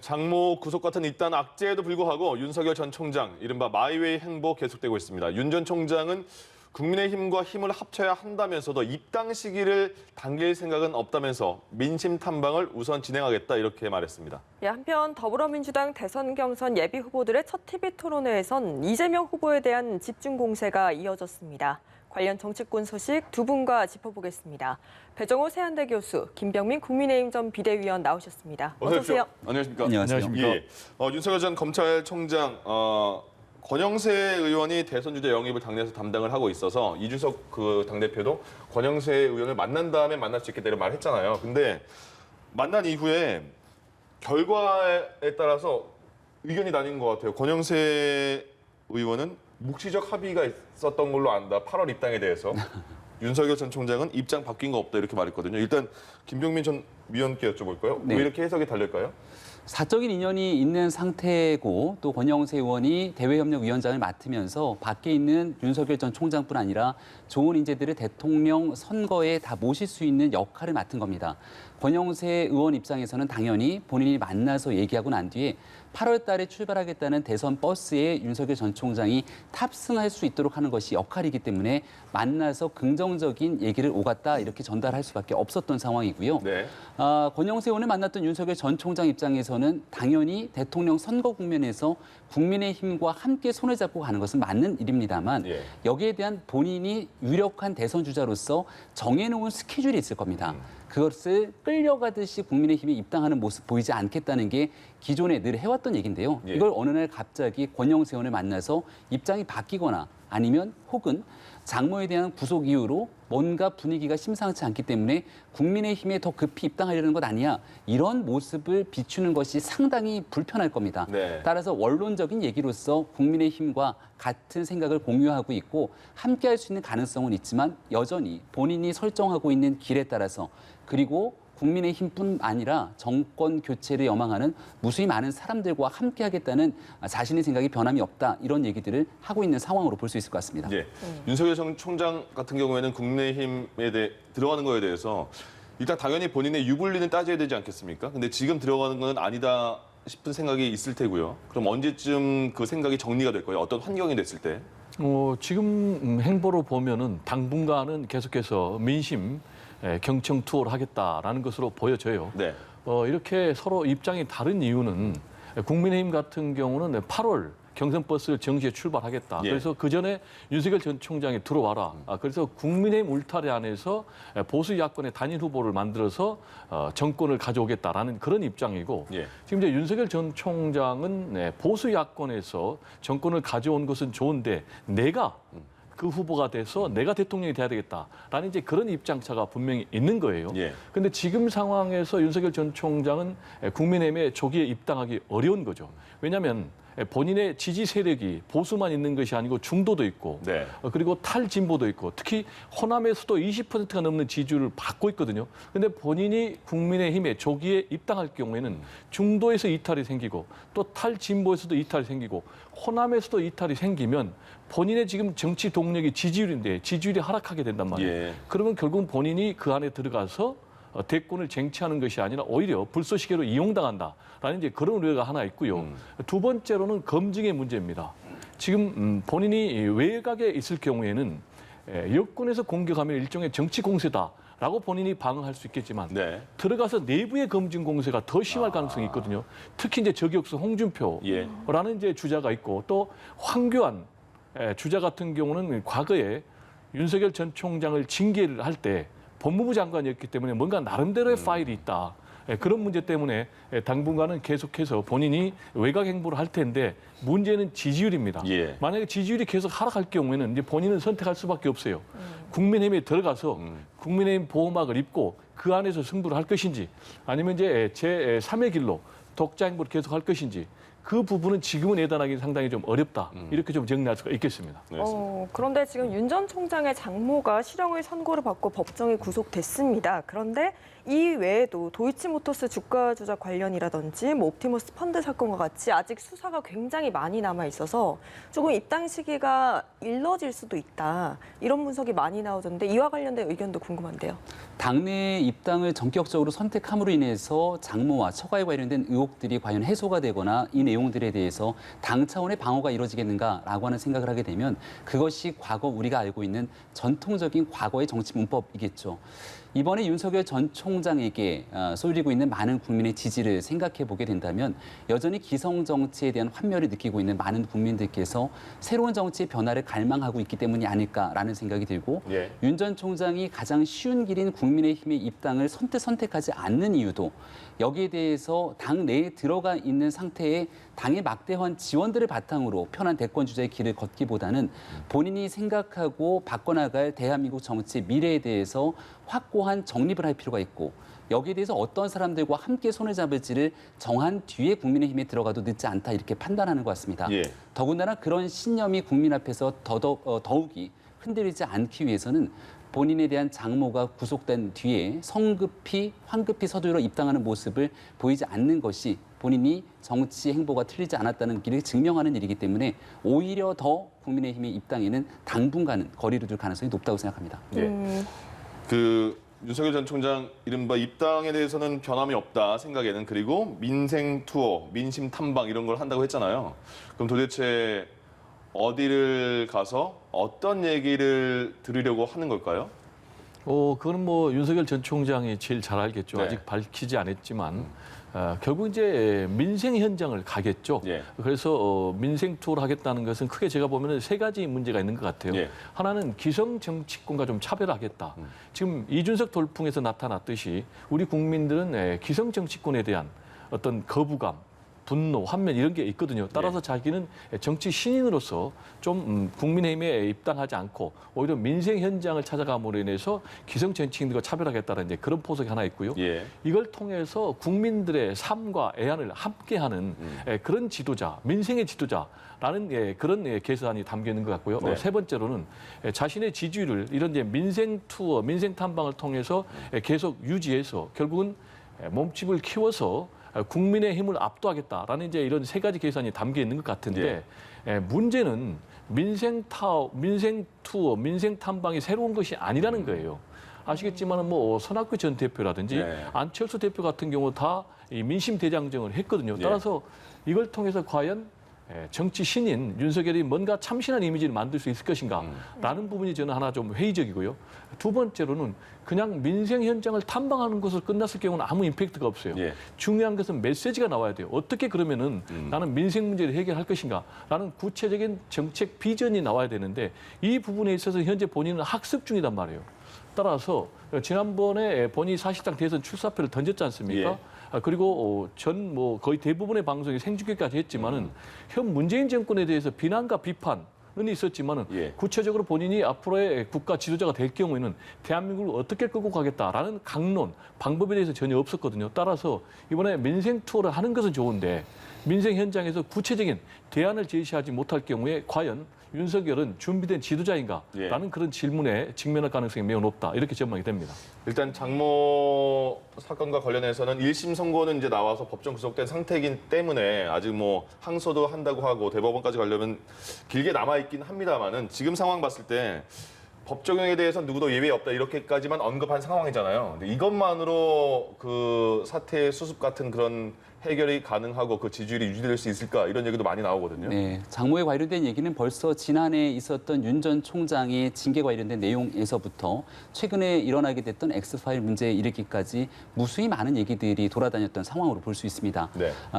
장모 구속 같은 이딴 악재에도 불구하고 윤석열 전 총장, 이른바 마이웨이 행보 계속되고 있습니다. 윤 전 총장은 국민의힘과 힘을 합쳐야 한다면서도 입당 시기를 당길 생각은 없다면서 민심 탐방을 우선 진행하겠다 이렇게 말했습니다. 한편 더불어민주당 대선 경선 예비 후보들의 첫 TV 토론회에선 이재명 후보에 대한 집중 공세가 이어졌습니다. 관련 정치권 소식 두 분과 짚어보겠습니다. 배정호 세한대 교수, 김병민 국민의힘 전 비대위원 나오셨습니다. 어서 오세요. 안녕하십니까? 안녕하십니까? 예. 윤석열 전 검찰총장, 권영세 의원이 대선 주자 영입을 당내에서 담당을 하고 있어서 이준석 그 당대표도 권영세 의원을 만난 다음에 만날 수 있겠다 이런 말을 했잖아요. 근데 만난 이후에 결과에 따라서 의견이 나뉜 것 같아요. 권영세 의원은 묵시적 합의가 있었던 걸로 안다. 8월 입당에 대해서. 윤석열 전 총장은 입장 바뀐 거 없다 이렇게 말했거든요. 일단 김병민 전 위원께 여쭤볼까요? 네. 왜 이렇게 해석이 다를까요? 사적인 인연이 있는 상태고 또 권영세 의원이 대외협력위원장을 맡으면서 밖에 있는 윤석열 전 총장뿐 아니라 좋은 인재들을 대통령 선거에 다 모실 수 있는 역할을 맡은 겁니다. 권영세 의원 입장에서는 당연히 본인이 만나서 얘기하고 난 뒤에 8월 달에 출발하겠다는 대선 버스에 윤석열 전 총장이 탑승할 수 있도록 하는 것이 역할이기 때문에 만나서 긍정적인 얘기를 오갔다 이렇게 전달할 수밖에 없었던 상황이고요. 네. 권영세 의원을 만났던 윤석열 전 총장 입장에서는 당연히 대통령 선거 국면에서 국민의힘과 함께 손을 잡고 가는 것은 맞는 일입니다만 예. 여기에 대한 본인이 유력한 대선 주자로서 정해놓은 스케줄이 있을 겁니다. 그것을 끌려가듯이 국민의힘에 입당하는 모습 보이지 않겠다는 게 기존에 늘 해왔던 얘기인데요. 예. 이걸 어느 날 갑자기 권영세 의원을 만나서 입장이 바뀌거나 아니면 혹은 장모에 대한 구속 이후로 뭔가 분위기가 심상치 않기 때문에 국민의힘에 더 급히 입당하려는 것 아니야. 이런 모습을 비추는 것이 상당히 불편할 겁니다. 네. 따라서 원론적인 얘기로서 국민의힘과 같은 생각을 공유하고 있고 함께할 수 있는 가능성은 있지만 여전히 본인이 설정하고 있는 길에 따라서 그리고 국민의힘뿐 아니라 정권 교체를 염망하는 무수히 많은 사람들과 함께하겠다는 자신의 생각이 변함이 없다 이런 얘기들을 하고 있는 상황으로 볼 수 있을 것 같습니다. 예. 윤석열 전 총장 같은 경우에는 국민의힘에 대해 들어가는 거에 대해서 일단 당연히 본인의 유불리는 따져야 되지 않겠습니까? 근데 지금 들어가는 건 아니다 싶은 생각이 있을 테고요. 그럼 언제쯤 그 생각이 정리가 될 거예요? 어떤 환경이 됐을 때? 지금 행보로 보면은 당분간은 계속해서 민심 경청 투어를 하겠다라는 것으로 보여져요. 네. 이렇게 서로 입장이 다른 이유는 국민의힘 같은 경우는 8월 경선 버스를 정시에 출발하겠다. 예. 그래서 그 전에 윤석열 전 총장이 들어와라. 그래서 국민의힘 울타리 안에서 보수 야권의 단일 후보를 만들어서 정권을 가져오겠다라는 그런 입장이고 예. 지금 이제 윤석열 전 총장은 보수 야권에서 정권을 가져온 것은 좋은데 내가 그 후보가 돼서 내가 대통령이 돼야 되겠다라는 이제 그런 입장차가 분명히 있는 거예요. 그런데 지금 상황에서 윤석열 전 총장은 국민의힘에 조기에 입당하기 어려운 거죠. 왜냐하면 본인의 지지 세력이 보수만 있는 것이 아니고 중도도 있고 네. 그리고 탈진보도 있고 특히 호남에서도 20%가 넘는 지지율을 받고 있거든요. 그런데 본인이 국민의힘에 조기에 입당할 경우에는 중도에서 이탈이 생기고 또 탈진보에서도 이탈이 생기고 호남에서도 이탈이 생기면 본인의 지금 정치 동력이 지지율인데 지지율이 하락하게 된단 말이에요. 예. 그러면 결국 본인이 그 안에 들어가서 대권을 쟁취하는 것이 아니라 오히려 불쏘시개로 이용당한다라는 이제 그런 우려가 하나 있고요. 두 번째로는 검증의 문제입니다. 지금 본인이 외곽에 있을 경우에는 여권에서 공격하면 일종의 정치 공세다라고 본인이 방어할 수 있겠지만 네. 들어가서 내부의 검증 공세가 더 심할 가능성이 있거든요. 특히 이제 저격수 홍준표라는 이제 주자가 있고 또 황교안 주자 같은 경우는 과거에 윤석열 전 총장을 징계를 할 때 법무부 장관이었기 때문에 뭔가 나름대로의 파일이 있다. 그런 문제 때문에 당분간은 계속해서 본인이 외곽 행보를 할 텐데 문제는 지지율입니다. 예. 만약에 지지율이 계속 하락할 경우에는 이제 본인은 선택할 수밖에 없어요. 국민의힘에 들어가서 국민의힘 보호막을 입고 그 안에서 승부를 할 것인지 아니면 이제 제3의 길로 독자 행보를 계속 할 것인지 그 부분은 지금은 예단하기 상당히 좀 어렵다. 이렇게 좀 정리할 수가 있겠습니다. 그런데 지금 윤 전 총장의 장모가 실형을 선고를 받고 법정에 구속됐습니다. 그런데 이 외에도 도이치모터스 주가 조작 관련이라든지 뭐 옵티머스 펀드 사건과 같이 아직 수사가 굉장히 많이 남아 있어서 조금 입당 시기가 일러질 수도 있다. 이런 분석이 많이 나오던데 이와 관련된 의견도 궁금한데요. 당내 입당을 전격적으로 선택함으로 인해서 장모와 처가에 관련된 의혹들이 과연 해소가 되거나 이 내용들에 대해서 당 차원의 방어가 이루어지겠는가라고 하는 생각을 하게 되면 그것이 과거 우리가 알고 있는 전통적인 과거의 정치 문법이겠죠. 이번에 윤석열 전 총장에게 쏠리고 있는 많은 국민의 지지를 생각해 보게 된다면 여전히 기성 정치에 대한 환멸을 느끼고 있는 많은 국민들께서 새로운 정치의 변화를 갈망하고 있기 때문이 아닐까라는 생각이 들고 윤 전 총장이 가장 쉬운 길인 국민의힘의 입당을 선택하지 않는 이유도 여기에 대해서 당 내에 들어가 있는 상태에 당의 막대한 지원들을 바탕으로 편한 대권 주자의 길을 걷기보다는 본인이 생각하고 바꿔나갈 대한민국 정치의 미래에 대해서 확고한 정립을 할 필요가 있고 여기에 대해서 어떤 사람들과 함께 손을 잡을지를 정한 뒤에 국민의힘에 들어가도 늦지 않다 이렇게 판단하는 것 같습니다. 더군다나 그런 신념이 국민 앞에서 더욱이 흔들리지 않기 위해서는 본인에 대한 장모가 구속된 뒤에 성급히 황급히 서두르러 입당하는 모습을 보이지 않는 것이 본인이 정치 행보가 틀리지 않았다는 길을 증명하는 일이기 때문에 오히려 더 국민의힘의 입당에는 당분간은 거리를 둘 가능성이 높다고 생각합니다. 그 윤석열 전 총장 이른바 입당에 대해서는 변함이 없다 생각에는 그리고 민생 투어, 민심 탐방 이런 걸 한다고 했잖아요. 그럼 도대체 어디를 가서 어떤 얘기를 들으려고 하는 걸까요? 그건 뭐 윤석열 전 총장이 제일 잘 알겠죠. 아직 밝히지 않았지만 결국 이제 민생 현장을 가겠죠. 그래서 민생 투어를 하겠다는 것은 크게 제가 보면 세 가지 문제가 있는 것 같아요. 하나는 기성 정치권과 좀 차별하겠다. 지금 이준석 돌풍에서 나타났듯이 우리 국민들은 기성 정치권에 대한 어떤 거부감, 분노, 환멸 이런 게 있거든요. 따라서 자기는 정치 신인으로서 좀 국민의힘에 입당하지 않고 오히려 민생 현장을 찾아감으로 인해서 기성 정치인들과 차별하겠다는 이제 그런 포석이 하나 있고요. 이걸 통해서 국민들의 삶과 애환을 함께하는 그런 지도자, 민생의 지도자라는 그런 계산이 담겨 있는 것 같고요. 세 번째로는 자신의 지지율을 이런 이제 민생 투어, 민생 탐방을 통해서 계속 유지해서 결국은 몸집을 키워서 국민의 힘을 압도하겠다라는 이제 이런 세 가지 계산이 담겨 있는 것 같은데 문제는 민생 투어, 민생 탐방이 새로운 것이 아니라는 거예요. 아시겠지만 뭐 손학규 전 대표라든지 안철수 대표 같은 경우 다 이 민심 대장정을 했거든요. 따라서 이걸 통해서 과연 정치 신인 윤석열이 뭔가 참신한 이미지를 만들 수 있을 것인가라는 부분이 저는 하나 좀 회의적이고요. 두 번째로는 그냥 민생 현장을 탐방하는 것으로 끝났을 경우는 아무 임팩트가 없어요. 중요한 것은 메시지가 나와야 돼요. 어떻게 그러면은 나는 민생 문제를 해결할 것인가라는 구체적인 정책 비전이 나와야 되는데 이 부분에 있어서 현재 본인은 학습 중이단 말이에요. 따라서 지난번에 본인이 사실상 대선 출사표를 던졌지 않습니까? 그리고 전 뭐 거의 대부분의 방송이 생중계까지 했지만은 현 문재인 정권에 대해서 비난과 비판은 있었지만은 구체적으로 본인이 앞으로의 국가 지도자가 될 경우에는 대한민국을 어떻게 끌고 가겠다라는 강론, 방법에 대해서 전혀 없었거든요. 따라서 이번에 민생 투어를 하는 것은 좋은데 민생 현장에서 구체적인 대안을 제시하지 못할 경우에 과연 윤석열은 준비된 지도자인가라는 그런 질문에 직면할 가능성이 매우 높다. 이렇게 전망이 됩니다. 일단 장모 사건과 관련해서는 1심 선고는 이제 나와서 법정 구속된 상태이기 때문에 아직 뭐 항소도 한다고 하고 대법원까지 가려면 길게 남아있긴 합니다만은 지금 상황 봤을 때 법 적용에 대해서 누구도 예외 없다 이렇게까지만 언급한 상황이잖아요. 근데 이것만으로 그 사태의 수습 같은 그런 해결이 가능하고 그 지지율이 유지될 수 있을까 이런 얘기도 많이 나오거든요. 네, 장모에 관련된 얘기는 벌써 지난해 있었던 윤 전 총장의 징계 관련된 내용에서부터 최근에 일어나게 됐던 엑스파일 문제에 이르기까지 무수히 많은 얘기들이 돌아다녔던 상황으로 볼 수 있습니다.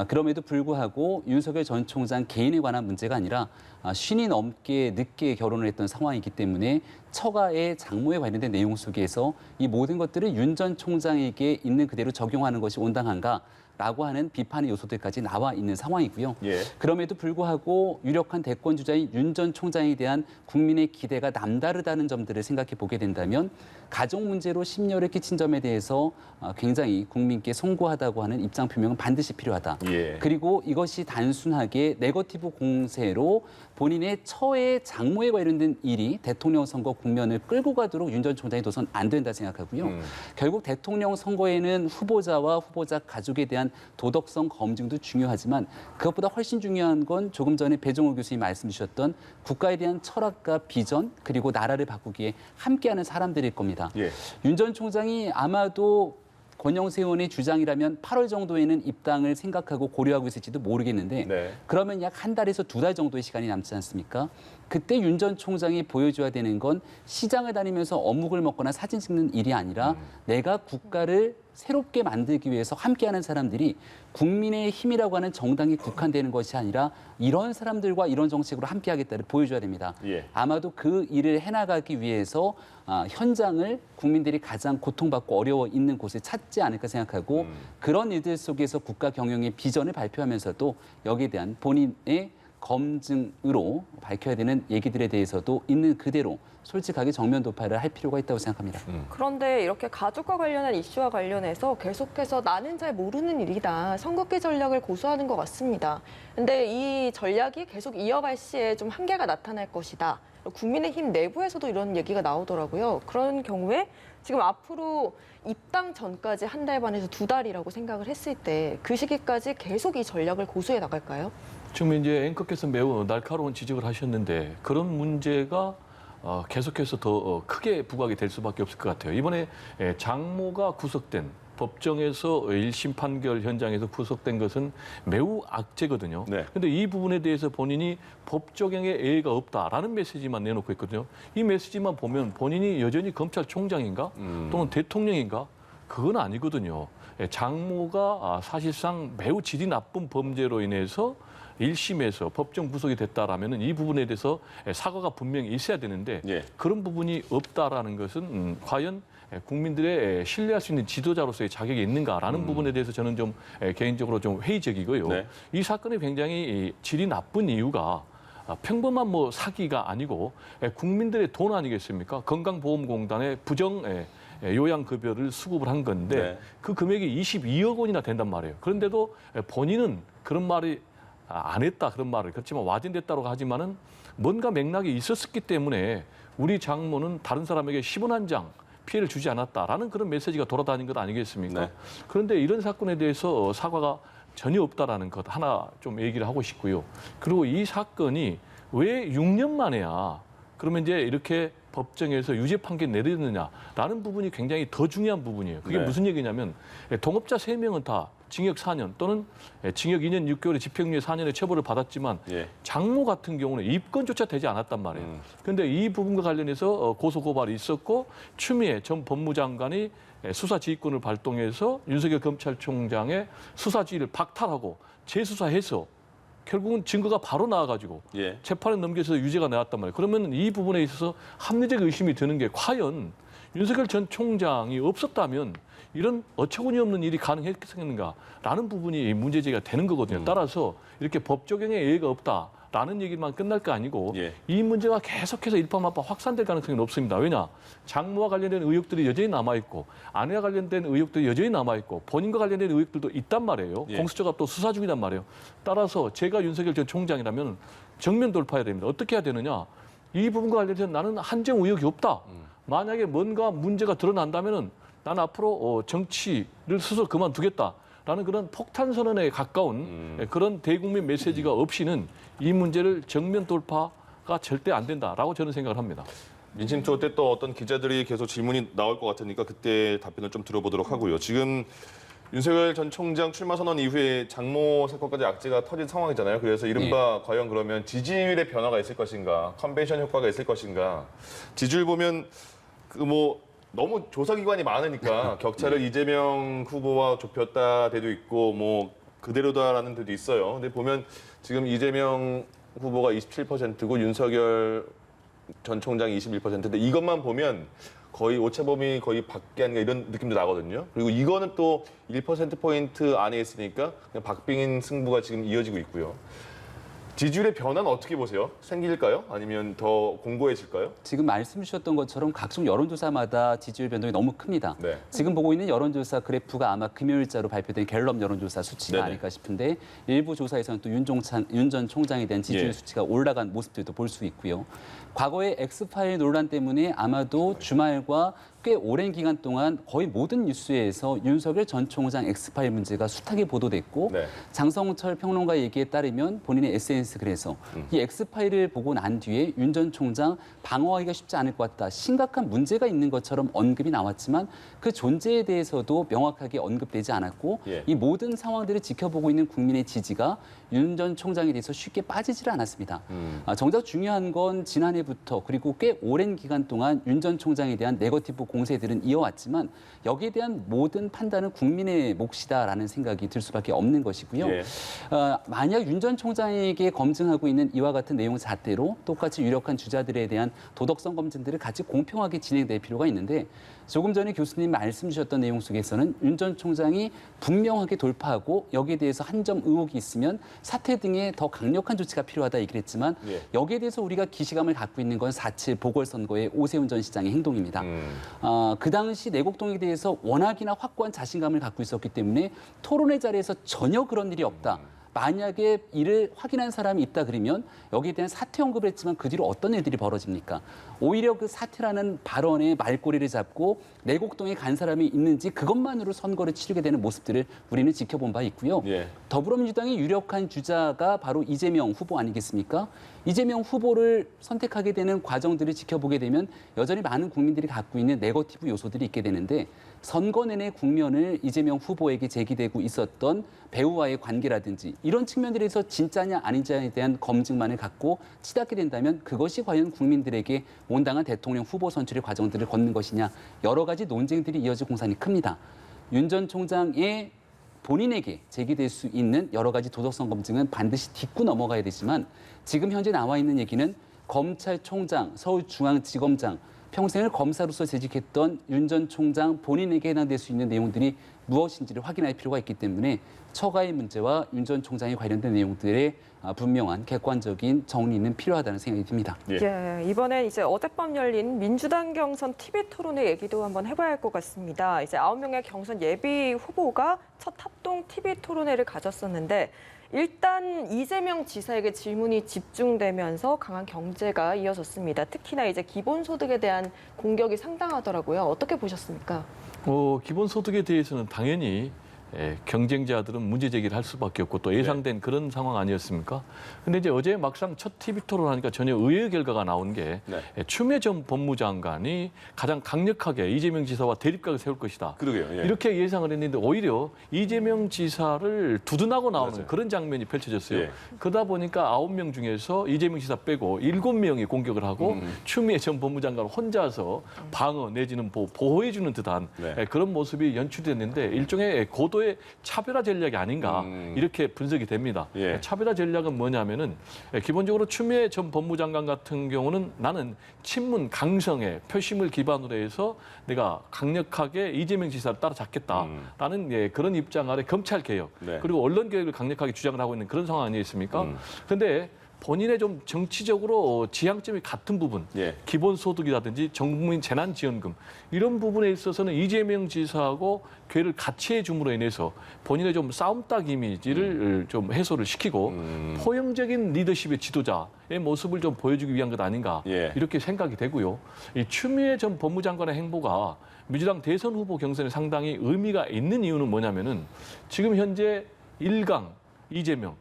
그럼에도 불구하고 윤석열 전 총장 개인에 관한 문제가 아니라 쉰이 넘게 늦게 결혼을 했던 상황이기 때문에 처가의 장모에 관련된 내용 속에서 이 모든 것들을 윤 전 총장에게 있는 그대로 적용하는 것이 온당한가? 라고 하는 비판의 요소들까지 나와 있는 상황이고요. 예. 그럼에도 불구하고 유력한 대권 주자인 윤 전 총장에 대한 국민의 기대가 남다르다는 점들을 생각해 보게 된다면 가족 문제로 심려를 끼친 점에 대해서 굉장히 국민께 송구하다고 하는 입장 표명은 반드시 필요하다. 예. 그리고 이것이 단순하게 네거티브 공세로 본인의 처의 장모에 관련된 일이 대통령 선거 국면을 끌고 가도록 윤 전 총장이 둬선 안 된다 생각하고요. 결국 대통령 선거에는 후보자와 후보자 가족에 대한 도덕성 검증도 중요하지만 그것보다 훨씬 중요한 건 조금 전에 배종호 교수님이 말씀 주셨던 국가에 대한 철학과 비전 그리고 나라를 바꾸기에 함께하는 사람들일 겁니다. 예. 윤 전 총장이 아마도 권영세 의원의 주장이라면 8월 정도에는 입당을 생각하고 고려하고 있을지도 모르겠는데 네. 그러면 약 한 달에서 2달 정도의 시간이 남지 않습니까? 그때 윤 전 총장이 보여줘야 되는 건 시장을 다니면서 어묵을 먹거나 사진 찍는 일이 아니라 내가 국가를 새롭게 만들기 위해서 함께하는 사람들이 국민의 힘이라고 하는 정당이 국한되는 것이 아니라 이런 사람들과 이런 정책으로 함께하겠다를 보여줘야 됩니다. 예. 아마도 그 일을 해나가기 위해서 현장을 국민들이 가장 고통받고 어려워 있는 곳에 찾지 않을까 생각하고 그런 일들 속에서 국가 경영의 비전을 발표하면서도 여기에 대한 본인의 검증으로 밝혀야 되는 얘기들에 대해서도 있는 그대로 솔직하게 정면 돌파를 할 필요가 있다고 생각합니다. 그런데 이렇게 가족과 관련한 이슈와 관련해서 계속해서 나는 잘 모르는 일이다. 선긋기 전략을 고수하는 것 같습니다. 근데 이 전략이 계속 이어갈 시에 좀 한계가 나타날 것이다. 국민의힘 내부에서도 이런 얘기가 나오더라고요. 그런 경우에 지금 앞으로 입당 전까지 한 달 반에서 2달이라고 생각을 했을 때 그 시기까지 계속 이 전략을 고수해 나갈까요? 지금 이제 앵커께서 매우 날카로운 지적을 하셨는데 그런 문제가 계속해서 더 크게 부각이 될 수밖에 없을 것 같아요. 이번에 장모가 구속된 법정에서 1심 판결 현장에서 구속된 것은 매우 악재거든요. 네. 그런데 이 부분에 대해서 본인이 법 적용에 애가 없다라는 메시지만 내놓고 있거든요. 이 메시지만 보면 본인이 여전히 검찰총장인가 또는 대통령인가 그건 아니거든요. 장모가 사실상 매우 질이 나쁜 범죄로 인해서 1심에서 법정 구속이 됐다라면 이 부분에 대해서 사과가 분명히 있어야 되는데 예. 그런 부분이 없다라는 것은 과연 국민들의 신뢰할 수 있는 지도자로서의 자격이 있는가라는 부분에 대해서 저는 좀 개인적으로 좀 회의적이고요. 네. 이 사건이 굉장히 질이 나쁜 이유가 평범한 뭐 사기가 아니고 국민들의 돈 아니겠습니까? 건강보험공단의 부정 요양급여를 수급을 한 건데 네. 그 금액이 22억 원이나 된단 말이에요. 그런데도 본인은 그런 말이 안 했다 그런 말을 그렇지만 와진됐다고 하지만은 뭔가 맥락이 있었기 때문에 우리 장모는 다른 사람에게 10원 한 장 피해를 주지 않았다라는 그런 메시지가 돌아다닌 것 아니겠습니까? 네. 그런데 이런 사건에 대해서 사과가 전혀 없다라는 것 하나 좀 얘기를 하고 싶고요. 그리고 이 사건이 왜 6년 만에야 그러면 이제 이렇게 법정에서 유죄 판결 내리느냐라는 부분이 굉장히 더 중요한 부분이에요. 그게 네. 무슨 얘기냐면 동업자 3명은 다 징역 4년 또는 징역 2년 6개월에 집행유예 4년의 처벌을 받았지만 예. 장모 같은 경우는 입건조차 되지 않았단 말이에요. 그런데 이 부분과 관련해서 고소 고발이 있었고 추미애 전 법무장관이 수사지휘권을 발동해서 윤석열 검찰총장의 수사지휘를 박탈하고 재수사해서 결국은 증거가 바로 나와가지고 예. 재판에 넘겨서 유죄가 나왔단 말이에요. 그러면 이 부분에 있어서 합리적 의심이 드는 게 과연 윤석열 전 총장이 없었다면 이런 어처구니 없는 일이 가능했겠는가라는 부분이 문제제기가 되는 거거든요. 따라서 이렇게 법 적용에 예의가 없다라는 얘기만 끝날 거 아니고 예. 이 문제가 계속해서 일파만파 확산될 가능성이 높습니다. 왜냐? 장모와 관련된 의혹들이 여전히 남아있고 아내와 관련된 의혹들이 여전히 남아있고 본인과 관련된 의혹들도 있단 말이에요. 예. 공수처가 또 수사 중이란 말이에요. 따라서 제가 윤석열 전 총장이라면 정면 돌파해야 됩니다. 어떻게 해야 되느냐? 이 부분과 관련해서 나는 한정 의혹이 없다. 만약에 뭔가 문제가 드러난다면은 난 앞으로 정치를 스스로 그만두겠다라는 그런 폭탄 선언에 가까운 그런 대국민 메시지가 없이는 이 문제를 정면 돌파가 절대 안 된다라고 저는 생각을 합니다. 민심초 때 또 어떤 기자들이 계속 질문이 나올 것 같으니까 그때 답변을 좀 들어보도록 하고요. 지금 윤석열 전 총장 출마 선언 이후에 장모 사건까지 악재가 터진 상황이잖아요. 그래서 이른바 과연 그러면 지지율의 변화가 있을 것인가, 컨벤션 효과가 있을 것인가. 지지율 보면 너무 조사기관이 많으니까 격차를 이재명 후보와 좁혔다 데도 있고 그대로다라는 데도 있어요. 근데 보면 지금 이재명 후보가 27%고 윤석열 전 총장이 21%인데 이것만 보면 거의 오차범위 거의 밖에 아닌가 이런 느낌도 나거든요. 그리고 이거는 또 1%포인트 안에 있으니까 그냥 박빙인 승부가 지금 이어지고 있고요. 지지율의 변화는 어떻게 보세요? 생길까요? 아니면 더 공고해질까요? 지금 말씀 주셨던 것처럼 각종 여론조사마다 지지율 변동이 너무 큽니다. 네. 지금 보고 있는 여론조사 그래프가 아마 금요일자로 발표된 갤럽 여론조사 수치가 네네. 아닐까 싶은데 일부 조사에서는 또 윤 전 총장에 대한 지지율 예. 수치가 올라간 모습들도 볼 수 있고요. 과거의 엑스파일 논란 때문에 아마도 주말과 꽤 오랜 기간 동안 거의 모든 뉴스에서 윤석열 전 총장 엑스파일 문제가 숱하게 보도됐고 네. 장성철 평론가 얘기에 따르면 본인의 SNS 글에서 이 엑스파일을 보고 난 뒤에 윤 전 총장 방어하기가 쉽지 않을 것 같다. 심각한 문제가 있는 것처럼 언급이 나왔지만 그 존재에 대해서도 명확하게 언급되지 않았고 예. 이 모든 상황들을 지켜보고 있는 국민의 지지가 윤 전 총장에 대해서 쉽게 빠지질 않았습니다. 정작 중요한 건 지난해부터 그리고 꽤 오랜 기간 동안 윤 전 총장에 대한 네거티브 공세들은 이어왔지만 여기에 대한 모든 판단은 국민의 몫이다라는 생각이 들 수밖에 없는 것이고요. 예. 만약 윤 전 총장에게 검증하고 있는 이와 같은 내용 잣대로 똑같이 유력한 주자들에 대한 도덕성 검증들을 같이 공평하게 진행될 필요가 있는데 조금 전에 교수님 말씀 주셨던 내용 속에서는 윤 전 총장이 분명하게 돌파하고 여기에 대해서 한 점 의혹이 있으면 사퇴 등의 더 강력한 조치가 필요하다 얘기를 했지만 예. 여기에 대해서 우리가 기시감을 갖고 있는 건 4.7 보궐선거의 오세훈 전 시장의 행동입니다. 그 당시 내곡동에 대해서 워낙이나 확고한 자신감을 갖고 있었기 때문에 토론회 자리에서 전혀 그런 일이 없다. 만약에 이를 확인한 사람이 있다 그러면 여기에 대한 사퇴 언급을 했지만 그 뒤로 어떤 일들이 벌어집니까? 오히려 그 사퇴라는 발언의 말꼬리를 잡고 내곡동에 간 사람이 있는지 그것만으로 선거를 치르게 되는 모습들을 우리는 지켜본 바 있고요. 예. 더불어민주당의 유력한 주자가 바로 이재명 후보 아니겠습니까? 이재명 후보를 선택하게 되는 과정들을 지켜보게 되면 여전히 많은 국민들이 갖고 있는 네거티브 요소들이 있게 되는데 선거 내내 국면을 이재명 후보에게 제기되고 있었던 배우와의 관계라든지 이런 측면들에서 진짜냐 아니냐에 대한 검증만을 갖고 치닫게 된다면 그것이 과연 국민들에게 온당한 대통령 후보 선출의 과정들을 걷는 것이냐 여러 가지 논쟁들이 이어질 공산이 큽니다. 윤 전 총장의 본인에게 제기될 수 있는 여러 가지 도덕성 검증은 반드시 딛고 넘어가야 되지만 지금 현재 나와 있는 얘기는 검찰총장, 서울중앙지검장, 평생을 검사로서 재직했던 윤 전 총장 본인에게 해당될 수 있는 내용들이 무엇인지를 확인할 필요가 있기 때문에 처가의 문제와 윤 전 총장에 관련된 내용들의 분명한 객관적인 정리는 필요하다는 생각이 듭니다. 예. 예, 이번엔 이제 어젯밤 열린 민주당 경선 TV 토론회 얘기도 한번 해봐야 할 것 같습니다. 이제 9명의 경선 예비 후보가 첫 합동 TV 토론회를 가졌었는데 일단 이재명 지사에게 질문이 집중되면서 강한 경제가 이어졌습니다. 특히나 이제 기본소득에 대한 공격이 상당하더라고요. 어떻게 보셨습니까? 기본소득에 대해서는 당연히 경쟁자들은 문제 제기를 할 수밖에 없고 또 예상된 그런 상황 아니었습니까? 근데 이제 어제 막상 첫 TV 토론하니까 전혀 의외의 결과가 나온 게 추미애 전 법무장관이 가장 강력하게 이재명 지사와 대립각을 세울 것이다. 그러게요. 예. 이렇게 예상을 했는데 오히려 이재명 지사를 두둔하고 나오는 맞아요. 그런 장면이 펼쳐졌어요. 예. 그러다 보니까 9명 중에서 이재명 지사 빼고 7명이 공격을 하고 추미애 전 법무장관 혼자서 방어 내지는 보호해주는 듯한 네. 그런 모습이 연출됐는데 일종의 고도의 차별화 전략이 아닌가 이렇게 분석이 됩니다. 예. 차별화 전략은 뭐냐면은 기본적으로 추미애 전 법무장관 같은 경우는 나는 친문 강성의 표심을 기반으로 해서 내가 강력하게 이재명 지사를 따라잡겠다라는 그런 입장 아래 검찰 개혁 네. 그리고 언론 개혁을 강력하게 주장을 하고 있는 그런 상황 아니겠습니까? 그런데 본인의 좀 정치적으로 지향점이 같은 부분, 예. 기본소득이라든지 전국민 재난지원금 이런 부분에 있어서는 이재명 지사하고 궤를 같이 해줌으로 인해서 본인의 좀 싸움닭 이미지를 좀 해소를 시키고 포용적인 리더십의 지도자의 모습을 좀 보여주기 위한 것 아닌가 예. 이렇게 생각이 되고요. 이 추미애 전 법무장관의 행보가 민주당 대선 후보 경선에 상당히 의미가 있는 이유는 뭐냐면은 지금 현재 1강 이재명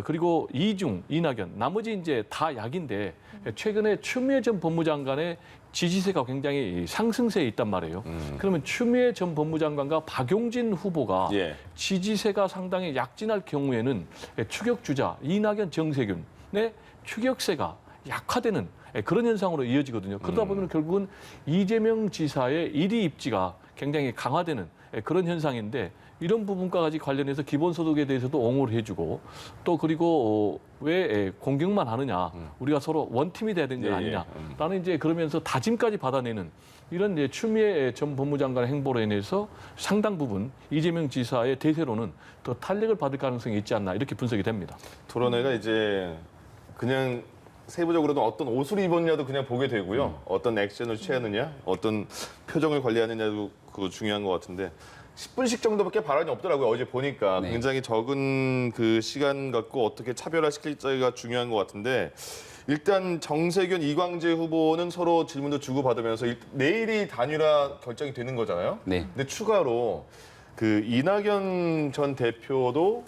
그리고 2중 이낙연 나머지 이제 다 약인데 최근에 추미애 전 법무장관의 지지세가 굉장히 상승세에 있단 말이에요. 그러면 추미애 전 법무장관과 박용진 후보가 예. 지지세가 상당히 약진할 경우에는 추격 주자 이낙연 정세균의 추격세가 약화되는 그런 현상으로 이어지거든요. 그러다 보면 결국은 이재명 지사의 1위 입지가 굉장히 강화되는 그런 현상인데 이런 부분과 같이 관련해서 기본소득에 대해서도 옹호를 해주고 또 그리고 왜 공격만 하느냐 우리가 서로 원팀이 돼야 되는 게 아니냐라는 이제 그러면서 다짐까지 받아내는 이런 이제 추미애 전 법무장관의 행보로 인해서 상당 부분 이재명 지사의 대세로는 더 탄력을 받을 가능성이 있지 않나 이렇게 분석이 됩니다. 토론회가 이제 그냥 세부적으로는 어떤 옷을 입었냐도 그냥 보게 되고요. 어떤 액션을 취하느냐, 어떤 표정을 관리하느냐도 그거 중요한 것 같은데 10분씩 정도밖에 발언이 없더라고요. 어제 보니까 네. 굉장히 적은 그 시간 갖고 어떻게 차별화시킬지가 중요한 것 같은데 일단 정세균, 이광재 후보는 서로 질문도 주고받으면서 내일이 단일화 결정이 되는 거잖아요. 네. 근데 추가로 그 이낙연 전 대표도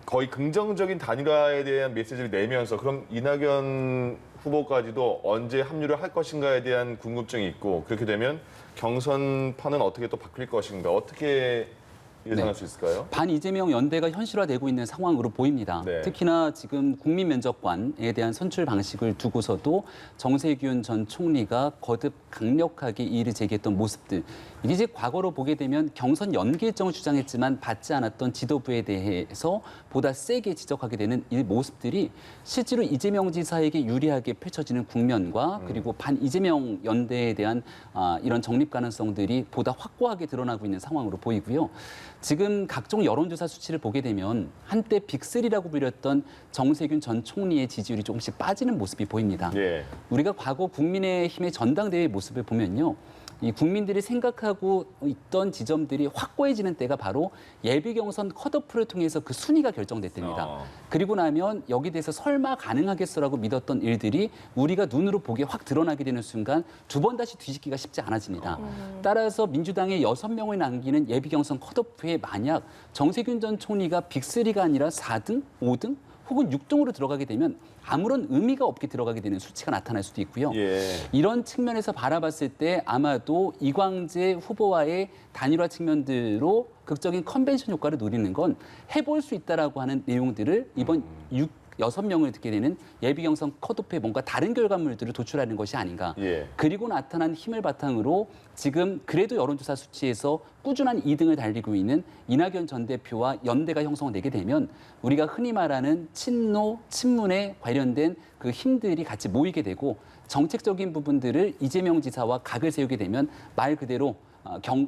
거의 긍정적인 단일화에 대한 메시지를 내면서 그럼 이낙연 후보까지도 언제 합류를 할 것인가에 대한 궁금증이 있고 그렇게 되면 경선판은 어떻게 또 바뀔 것인가 어떻게 예상할 네. 수 있을까요? 반 이재명 연대가 현실화되고 있는 상황으로 보입니다. 네. 특히나 지금 국민면접관에 대한 선출 방식을 두고서도 정세균 전 총리가 거듭 강력하게 이의를 제기했던 모습들. 이게 이제 과거로 보게 되면 경선 연기 일정을 주장했지만 받지 않았던 지도부에 대해서 보다 세게 지적하게 되는 이 모습들이 실제로 이재명 지사에게 유리하게 펼쳐지는 국면과 그리고 반 이재명 연대에 대한 이런 정립 가능성들이 보다 확고하게 드러나고 있는 상황으로 보이고요. 지금 각종 여론조사 수치를 보게 되면 한때 빅3라고 불렸던 정세균 전 총리의 지지율이 조금씩 빠지는 모습이 보입니다. 예. 우리가 과거 국민의힘의 전당대회 모습을 보면요. 이 국민들이 생각하고 있던 지점들이 확고해지는 때가 바로 예비 경선 컷오프를 통해서 그 순위가 결정됐답니다. 그리고 나면 여기 대해서 설마 가능하겠어라고 믿었던 일들이 우리가 눈으로 보기에 확 드러나게 되는 순간 두 번 다시 뒤집기가 쉽지 않아집니다. 따라서 민주당의 6명을 남기는 예비 경선 컷오프에 만약 정세균 전 총리가 빅3가 아니라 4등, 5등 혹은 6등으로 들어가게 되면 아무런 의미가 없게 들어가게 되는 수치가 나타날 수도 있고요. 예. 이런 측면에서 바라봤을 때 아마도 이광재 후보와의 단일화 측면들로 극적인 컨벤션 효과를 노리는 건 해볼 수 있다라고 하는 내용들을 이번 6명을 듣게 되는 예비 경선 컷오프에 뭔가 다른 결과물들을 도출하는 것이 아닌가. 예. 그리고 나타난 힘을 바탕으로 지금 그래도 여론조사 수치에서 꾸준한 2등을 달리고 있는 이낙연 전 대표와 연대가 형성되게 되면 우리가 흔히 말하는 친노, 친문에 관련된 그 힘들이 같이 모이게 되고 정책적인 부분들을 이재명 지사와 각을 세우게 되면 말 그대로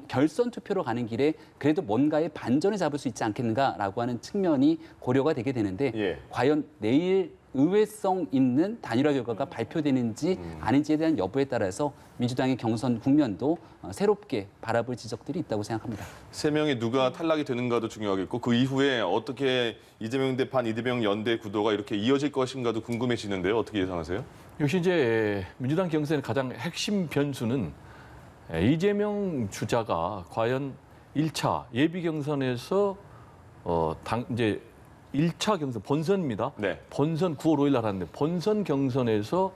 결선 투표로 가는 길에 그래도 뭔가의 반전을 잡을 수 있지 않겠는가라고 하는 측면이 고려가 되게 되는데 예. 과연 내일 의외성 있는 단일화 결과가 발표되는지 아닌지에 대한 여부에 따라서 민주당의 경선 국면도 새롭게 바라볼 지적들이 있다고 생각합니다. 세 명이 누가 탈락이 되는가도 중요하겠고 그 이후에 어떻게 이재명 대 반 이재명 연대 구도가 이렇게 이어질 것인가도 궁금해지는데요. 어떻게 예상하세요? 역시 이제 민주당 경선의 가장 핵심 변수는 이재명 주자가 과연 1차 예비 경선에서 이제 1차 경선 본선입니다. 네. 본선 9월 5일 날 하는데 본선 경선에서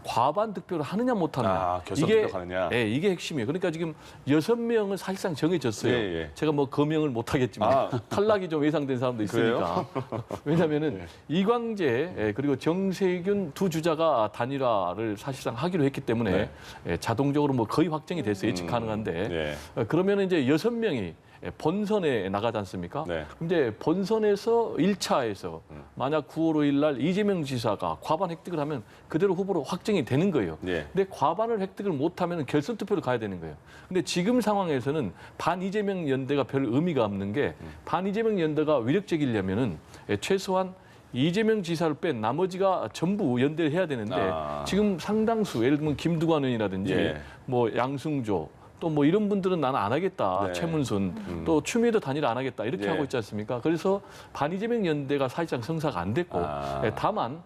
과반 득표를 하느냐 못하느냐. 결선 투표하느냐. 예, 이게 핵심이에요. 그러니까 지금 6명은 사실상 정해졌어요. 예, 예. 제가 뭐 거명을 못하겠지만 탈락이 좀 예상된 사람도 있으니까. 왜냐하면은 이광재 그리고 정세균 두 주자가 단일화를 사실상 하기로 했기 때문에 자동적으로 뭐 거의 확정이 됐어요. 예측 가능한데. 네. 그러면 이제 6명이 본선에 나가지 않습니까? 네. 근데 본선에서 1차에서 만약 9월 5일 날 이재명 지사가 과반 획득을 하면 그대로 후보로 확정이 되는 거예요. 네. 근데 과반을 획득을 못하면 결선 투표로 가야 되는 거예요. 근데 지금 상황에서는 반 이재명 연대가 별 의미가 없는 게 반 이재명 연대가 위력적이려면은 최소한 이재명 지사를 뺀 나머지가 전부 연대를 해야 되는데 지금 상당수 예를 들면 김두관 의원이라든지 예. 뭐 양승조 또 뭐 이런 분들은 나는 안 하겠다. 네. 최문순 또 추미애도 단일화 안 하겠다. 이렇게 예. 하고 있지 않습니까? 그래서 반 이재명 연대가 사실상 성사가 안 됐고 다만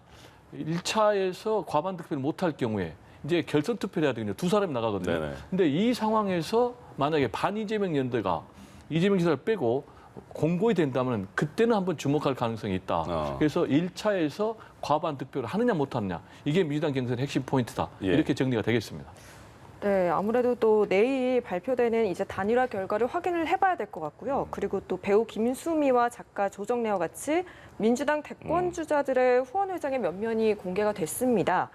1차에서 과반 득표를 못할 경우에 이제 결선 투표를 해야 되거든요. 두 사람이 나가거든요. 네네. 근데 이 상황에서 만약에 반 이재명 연대가 이재명 지사를 빼고 공고히 된다면 그때는 한번 주목할 가능성이 있다. 그래서 1차에서 과반 득표를 하느냐 못하느냐. 이게 민주당 경선의 핵심 포인트다. 예. 이렇게 정리가 되겠습니다. 네, 아무래도 또 내일 발표되는 이제 단일화 결과를 확인을 해봐야 될 것 같고요. 그리고 또 배우 김수미와 작가 조정래와 같이 민주당 대권 주자들의 후원 회장의 면면이 공개가 됐습니다.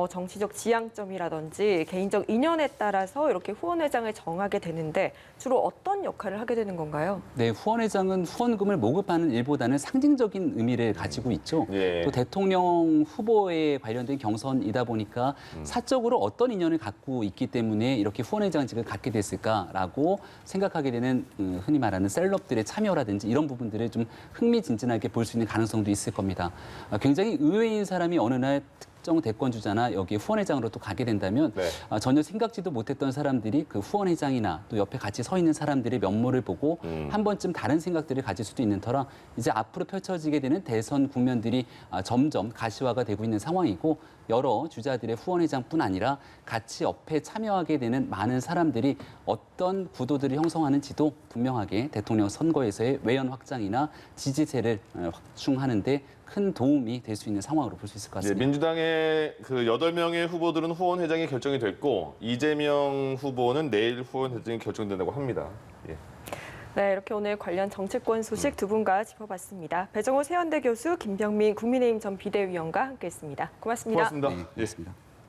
정치적 지향점이라든지 개인적 인연에 따라서 이렇게 후원회장을 정하게 되는데 주로 어떤 역할을 하게 되는 건가요? 네, 후원회장은 후원금을 모금하는 일보다는 상징적인 의미를 가지고 있죠. 예. 또 대통령 후보에 관련된 경선이다 보니까 사적으로 어떤 인연을 갖고 있기 때문에 이렇게 후원회장직을 갖게 됐을까라고 생각하게 되는 흔히 말하는 셀럽들의 참여라든지 이런 부분들을 좀 흥미진진하게 볼 수 있는 가능성도 있을 겁니다. 굉장히 의외인 사람이 어느 날 특정 대권 주자나 여기 후원회장으로 또 가게 된다면 네. 전혀 생각지도 못했던 사람들이 그 후원회장이나 또 옆에 같이 서 있는 사람들의 면모를 보고 한 번쯤 다른 생각들을 가질 수도 있는 터라 이제 앞으로 펼쳐지게 되는 대선 국면들이 점점 가시화가 되고 있는 상황이고 여러 주자들의 후원회장뿐 아니라 같이 옆에 참여하게 되는 많은 사람들이 어떤 구도들을 형성하는지도 분명하게 대통령 선거에서의 외연 확장이나 지지세를 확충하는 데 큰 도움이 될 수 있는 상황으로 볼 수 있을 것 네, 같습니다. 민주당의 그 8명의 후보들은 후원회장이 결정이 됐고 이재명 후보는 내일 후원회장이 결정된다고 합니다. 예. 네, 이렇게 오늘 관련 정치권 소식 두 분과 짚어봤습니다. 배정호 세연대 교수, 김병민 국민의힘 전 비대위원과 함께했습니다. 고맙습니다. 고맙습니다. 네, 예. 고맙습니다.